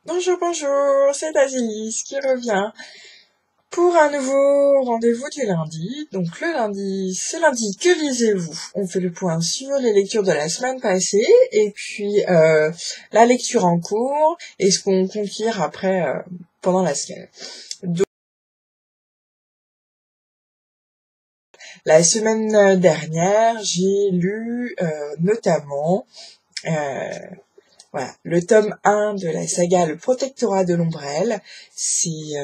Bonjour, bonjour, c'est Asilis qui revient pour un nouveau rendez-vous du lundi. Donc le lundi, ce lundi, que lisez-vous? On fait le point sur les lectures de la semaine passée et puis la lecture en cours et ce qu'on compte lire après pendant la semaine. Donc, la semaine dernière, j'ai lu notamment voilà, le tome 1 de la saga Le Protectorat de l'Ombrelle. C'est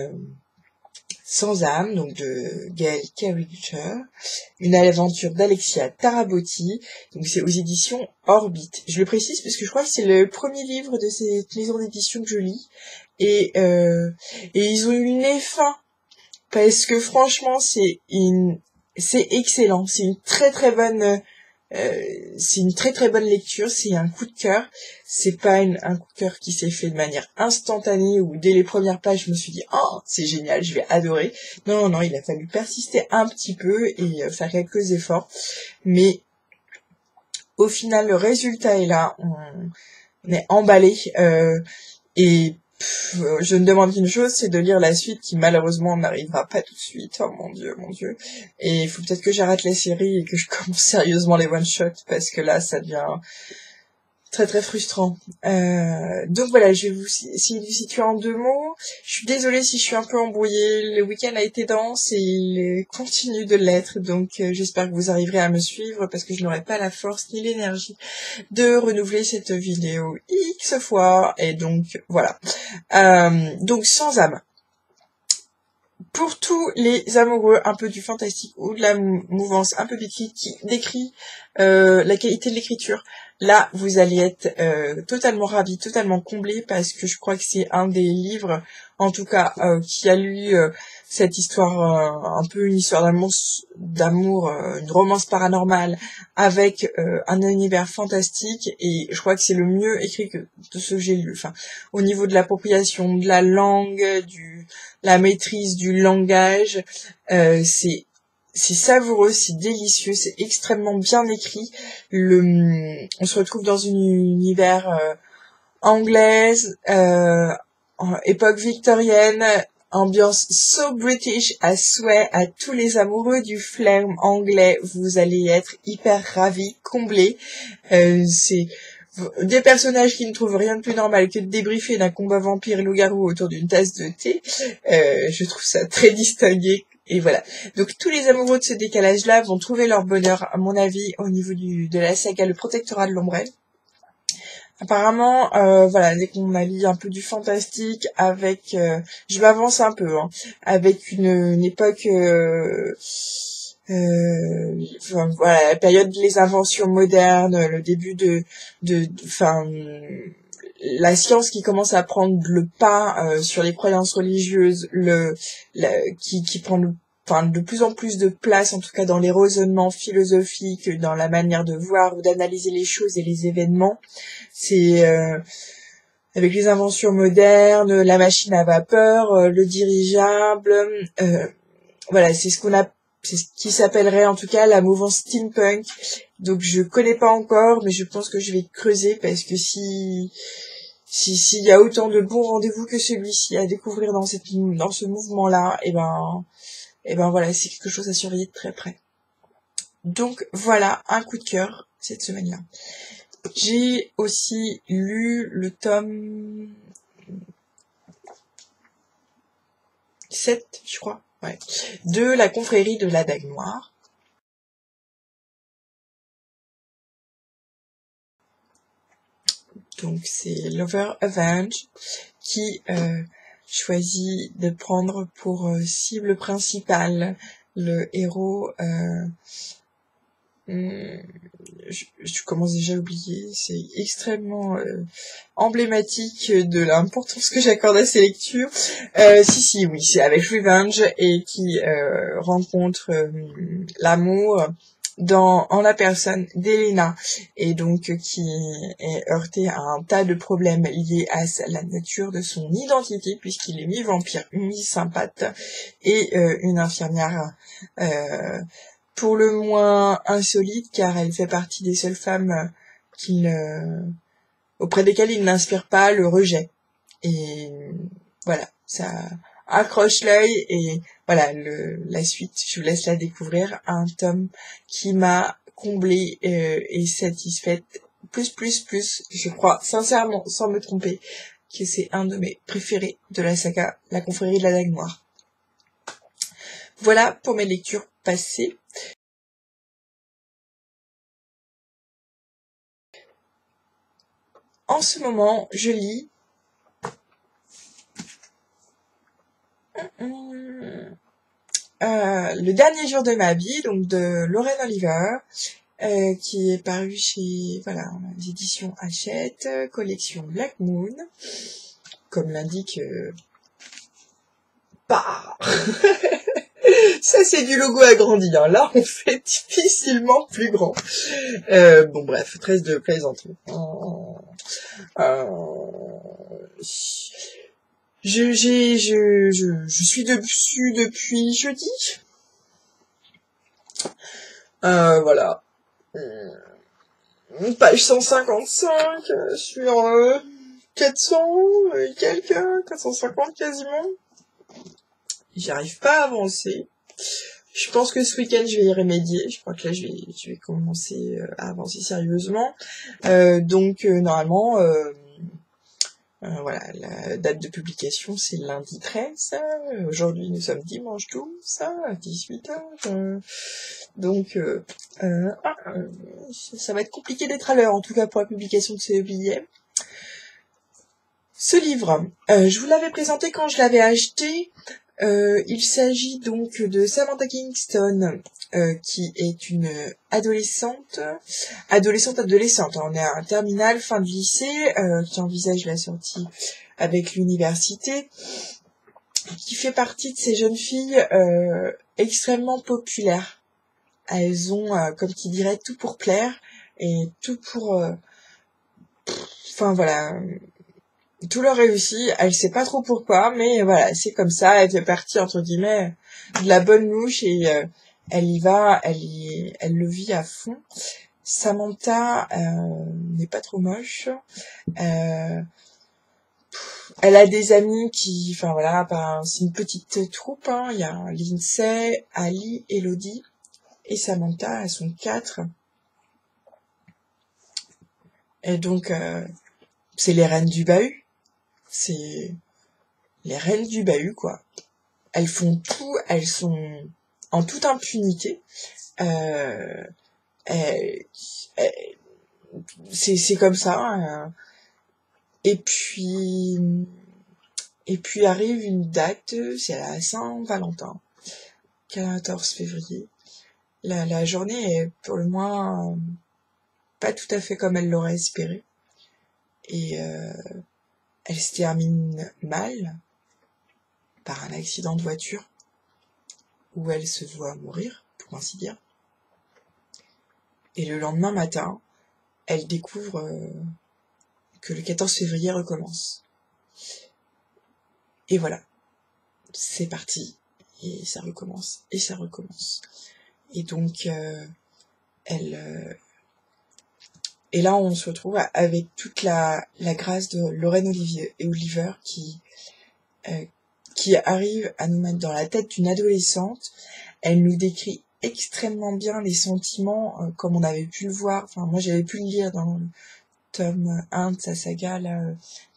Sans âme, donc de Gail Carriger, une aventure d'Alexia Tarabotti, donc c'est aux éditions Orbit. Je le précise parce que je crois que c'est le premier livre de cette maison d'édition que je lis, et ils ont eu le nez fin, parce que franchement c'est excellent, c'est une très très bonne lecture, c'est un coup de cœur. C'est pas un coup de cœur qui s'est fait de manière instantanée ou dès les premières pages je me suis dit oh c'est génial, je vais adorer. Non, il a fallu persister un petit peu et faire quelques efforts. Mais au final le résultat est là, on est emballé et je ne demande qu'une chose, c'est de lire la suite qui malheureusement n'arrivera pas tout de suite. Oh mon dieu, mon dieu. Et il faut peut-être que j'arrête la série et que je commence sérieusement les one-shots parce que là, ça devient très très frustrant. Donc voilà, je vais vous essayer de vous situer en 2 mots. Je suis désolée si je suis un peu embrouillée. Le week-end a été dense et il continue de l'être. Donc j'espère que vous arriverez à me suivre parce que je n'aurai pas la force ni l'énergie de renouveler cette vidéo X fois. Et donc voilà. Donc Sans âme. Pour tous les amoureux un peu du fantastique ou de la mouvance un peu qui décrit la qualité de l'écriture, là vous allez être totalement ravis, totalement comblés parce que je crois que c'est un des livres, en tout cas, qui a lu cette histoire, un peu une histoire d'amour, une romance paranormale avec un univers fantastique, et je crois que c'est le mieux écrit de ce que j'ai lu. Enfin, au niveau de l'appropriation de la langue, la maîtrise du langage, c'est savoureux, c'est délicieux, c'est extrêmement bien écrit. On se retrouve dans un univers anglaise, époque victorienne, ambiance so British à souhait. À tous les amoureux du flair anglais, vous allez être hyper ravis, comblés. C'est des personnages qui ne trouvent rien de plus normal que de débriefer d'un combat vampire-loup-garou autour d'une tasse de thé. Je trouve ça très distingué. Et voilà. Donc tous les amoureux de ce décalage-là vont trouver leur bonheur, à mon avis, au niveau de la saga Le Protectorat de l'Ombrelle. Apparemment, voilà, dès qu'on allie un peu du fantastique avec, je m'avance un peu, hein, avec une époque, enfin, voilà, la période des inventions modernes, le début enfin, la science qui commence à prendre le pas sur les croyances religieuses, qui prend de plus en plus de place, en tout cas dans les raisonnements philosophiques, dans la manière de voir ou d'analyser les choses et les événements. C'est avec les inventions modernes, la machine à vapeur, le dirigeable, voilà, c'est ce qui s'appellerait en tout cas la mouvance steampunk. Donc je connais pas encore, mais je pense que je vais creuser parce que s'il y a autant de bons rendez-vous que celui-ci à découvrir dans ce mouvement-là, et ben voilà, c'est quelque chose à surveiller de très près. Donc voilà, un coup de cœur cette semaine-là. J'ai aussi lu le tome 7, je crois, ouais, de la confrérie de la Dague Noire. Donc c'est Lover Avenge qui choisit de prendre pour cible principale le héros. Je commence déjà à oublier, c'est extrêmement emblématique de l'importance que j'accorde à ces lectures. Oui, c'est avec Revenge et qui rencontre l'amour en la personne d'Elena, et donc qui est heurté à un tas de problèmes liés à la nature de son identité, puisqu'il est mi-vampire, mi-sympathe, et une infirmière pour le moins insolite, car elle fait partie des seules femmes auprès desquelles il n'inspire pas le rejet. Et voilà, ça accroche l'œil et voilà, la suite, je vous laisse la découvrir. Un tome qui m'a comblée et satisfaite. Plus, je crois sincèrement, sans me tromper, que c'est un de mes préférés de la saga, La Confrérie de la Dague Noire. Voilà pour mes lectures passées. En ce moment, je lis Le dernier jour de ma vie, donc de Lorraine Oliver, qui est paru chez les éditions Hachette, collection Black Moon, comme l'indique bah ça c'est du logo agrandi, hein. Là on fait difficilement plus grand. Bon bref, trêve de plaisanterie. Je suis dessus depuis jeudi. Voilà. Page 155 sur 400 et quelques, 450 quasiment. J'arrive pas à avancer. Je pense que ce week-end je vais y remédier. Je crois que là je vais commencer à avancer sérieusement. Donc normalement voilà, la date de publication c'est lundi 13. Aujourd'hui nous sommes dimanche 12 à 18h. Donc ça va être compliqué d'être à l'heure, en tout cas pour la publication de ce billet. Ce livre, je vous l'avais présenté quand je l'avais acheté. Il s'agit donc de Samantha Kingston, qui est une adolescente. On est à un terminal, fin de lycée, qui envisage la sortie avec l'université, qui fait partie de ces jeunes filles extrêmement populaires. Elles ont, comme qui dirait, tout pour plaire et tout pour... voilà, tout leur réussit. Elle sait pas trop pourquoi, mais voilà, c'est comme ça. Elle fait partie, entre guillemets, de la bonne mouche et elle y va, elle le vit à fond. Samantha n'est pas trop moche. Elle a des amis qui... c'est une petite troupe. Hein. Il y a Lindsay, Ali, Elodie et Samantha, elles sont 4. Et donc, c'est les reines du bahut. C'est les reines du bahut, quoi. Elles font tout, elles sont en toute impunité. C'est comme ça. Et puis arrive une date, c'est la Saint-Valentin, 14 février. La journée est pour le moins pas tout à fait comme elle l'aurait espéré. Et elle se termine mal par un accident de voiture où elle se voit mourir, pour ainsi dire. Et le lendemain matin, elle découvre que le 14 février recommence. Et voilà, c'est parti. Et ça recommence, et ça recommence. Et donc, et là, on se retrouve avec toute la grâce de Lorraine Oliver qui arrive à nous mettre dans la tête d'une adolescente. Elle nous décrit extrêmement bien les sentiments, comme on avait pu le voir. Enfin, moi, j'avais pu le lire dans le tome 1 de sa saga, là,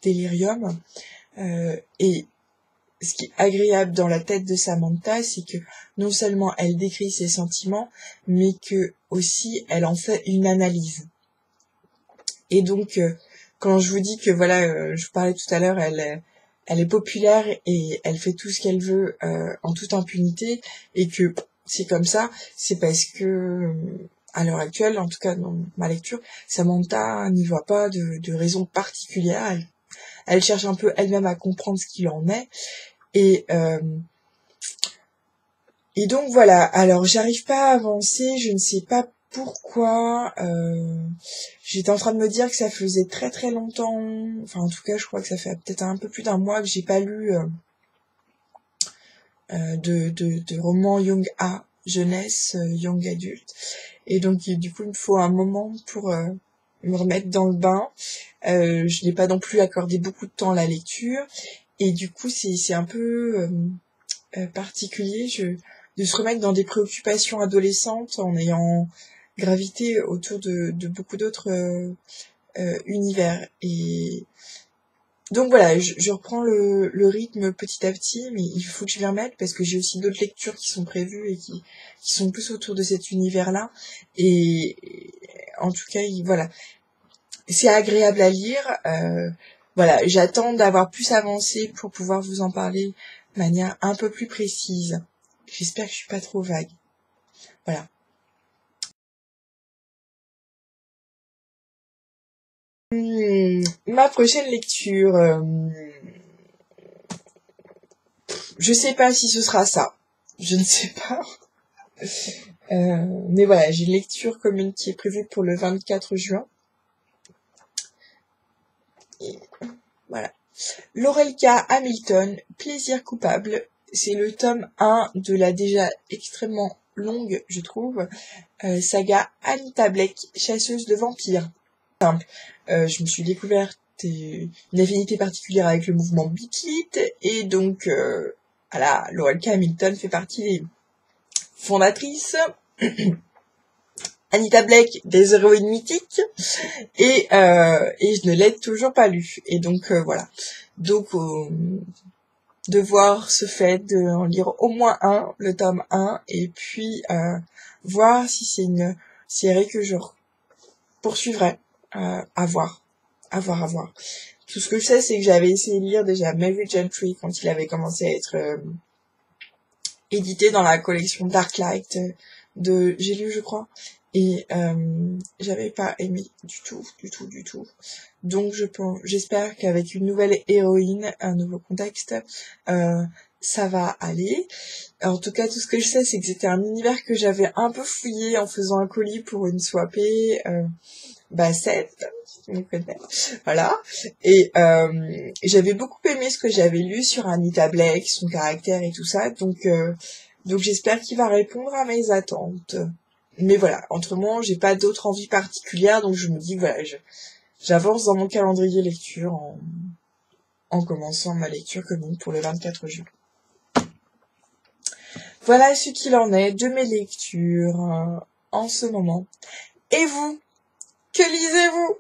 Delirium. Et ce qui est agréable dans la tête de Samantha, c'est que non seulement elle décrit ses sentiments, mais que aussi elle en fait une analyse. Et donc, quand je vous dis que je vous parlais tout à l'heure, elle est populaire et elle fait tout ce qu'elle veut en toute impunité, et que c'est comme ça, c'est parce que à l'heure actuelle, en tout cas dans ma lecture, Samantha n'y voit pas de raison particulière. Elle cherche un peu elle-même à comprendre ce qu'il en est. Et donc voilà, alors j'arrive pas à avancer, je ne sais pas pourquoi. J'étais en train de me dire que ça faisait très très longtemps, enfin en tout cas je crois que ça fait peut-être un peu plus d'un mois que j'ai pas lu de romans young jeunesse, young adulte. Et donc du coup il me faut un moment pour me remettre dans le bain. Je n'ai pas non plus accordé beaucoup de temps à la lecture. Et du coup, c'est un peu particulier de se remettre dans des préoccupations adolescentes en ayant gravité autour de beaucoup d'autres univers. Et donc voilà, je reprends le rythme petit à petit, mais il faut que je m'y remette parce que j'ai aussi d'autres lectures qui sont prévues et qui sont plus autour de cet univers-là. Et en tout cas, voilà, c'est agréable à lire. Voilà, j'attends d'avoir plus avancé pour pouvoir vous en parler de manière un peu plus précise. J'espère que je suis pas trop vague. Voilà. Ma prochaine lecture, je sais pas si ce sera ça. Je ne sais pas. Mais voilà, j'ai une lecture commune qui est prévue pour le 24 juin. Et voilà. Laurelka Hamilton, Plaisir coupable. C'est le tome 1 de la déjà extrêmement longue, je trouve, saga Anita Blake, chasseuse de vampires. Simple. Je me suis découverte une affinité particulière avec le mouvement Beatlit, et donc voilà, Laurelka Hamilton fait partie des fondatrices. Anita Blake, des héroïnes mythiques, et je ne l'ai toujours pas lu. Et donc voilà. Donc devoir se fait d'en lire au moins un, le tome 1, et puis voir si c'est une série que je poursuivrai. À voir. Tout ce que je sais, c'est que j'avais essayé de lire déjà Mary Gentry quand il avait commencé à être édité dans la collection Darklight de J'ai lu, je crois. Et j'avais pas aimé du tout. Donc j'espère qu'avec une nouvelle héroïne, un nouveau contexte, ça va aller. En tout cas, tout ce que je sais, c'est que c'était un univers que j'avais un peu fouillé en faisant un colis pour une soirée. Bassett, si tu me connais. Voilà. Et j'avais beaucoup aimé ce que j'avais lu sur Anita Blake, son caractère et tout ça. Donc j'espère qu'il va répondre à mes attentes. Mais voilà, autrement, j'ai pas d'autre envie particulière, donc je me dis, voilà, j'avance dans mon calendrier lecture en commençant ma lecture commune pour le 24 juin. Voilà ce qu'il en est de mes lectures en ce moment. Et vous, que lisez-vous ?